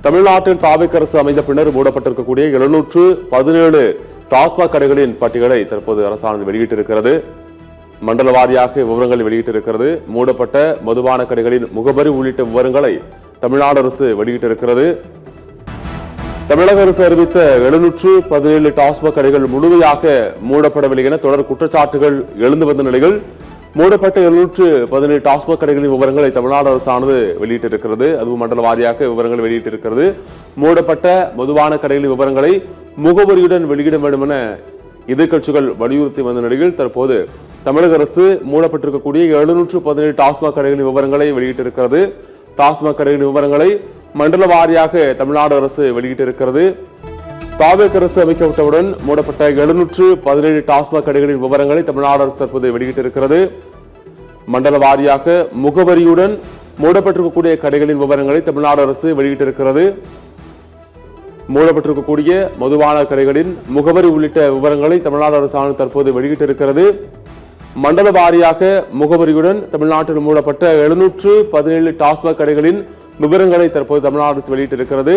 தமிழ்நாட்டில் தாவேக் அரசு அமைந்த பின்னர் மூடப்பட்டிருக்கக்கூடிய 717 டாஸ்மாக் கடைகளின் பட்டியலை தற்போது அரசானது வெளியிட்டிருக்கிறது. மண்டல வாரியாக விவரங்கள் வெளியிட்டிருக்கிறது. மூடப்பட்ட மதுபான கடைகளின் முகவரி உள்ளிட்ட விவரங்களை தமிழ்நாடு அரசு வெளியிட்டிருக்கிறது. தமிழக அரசு அறிவித்த 717 டாஸ்மாக் கடைகள் முழுமையாக மூடப்படவில்லை என தொடர் குற்றச்சாட்டுகள் எழுந்து வந்த நிலையில் மூடப்பட்ட 717 டாஸ்மாக் கடைகளின் விவரங்களை தமிழ்நாடு அரசானது வெளியிட்டிருக்கிறது. அதுவும் மண்டல வாரியாக விவரங்கள் வெளியிட்டிருக்கிறது. மூடப்பட்ட மதுபான கடைகளின் விவரங்களை முகவரியுடன் வெளியிட வேண்டும் என எதிர்க்கட்சிகள் வலியுறுத்தி வந்த நிலையில் தற்போது தமிழக அரசு மூடப்பட்டிருக்கக்கூடிய 717 டாஸ்மாக் கடைகளின் விவரங்களை வெளியிட்டிருக்கிறது. டாஸ்மாக் கடைகளின் விவரங்களை மண்டல வாரியாக தமிழ்நாடு அரசு வெளியிட்டிருக்கிறது. தாவேக் அரசு அமைக்கப்பட்டவுடன் மூடப்பட்ட 717 டாஸ்மாக் கடைகளின் விவரங்களை தமிழ்நாடு அரசு தற்போது வெளியிட்டிருக்கிறது. மண்டல வாரியாக முகவரியுடன் மூடப்பட்டிருக்கக்கூடிய கடைகளின் விவரங்களை தமிழ்நாடு அரசு வெளியிட்டிருக்கிறது. மூடப்பட்டிருக்கக்கூடிய மதுபான கடைகளின் முகவரி உள்ளிட்ட விவரங்களை தமிழ்நாடு அரசானது தற்போது வெளியிட்டிருக்கிறது. மண்டல வாரியாக முகவரியுடன் தமிழ்நாட்டில் மூடப்பட்ட 717 டாஸ்மாக் கடைகளின் விவரங்களை தற்போது தமிழ்நாடு அரசு வெளியிட்டிருக்கிறது.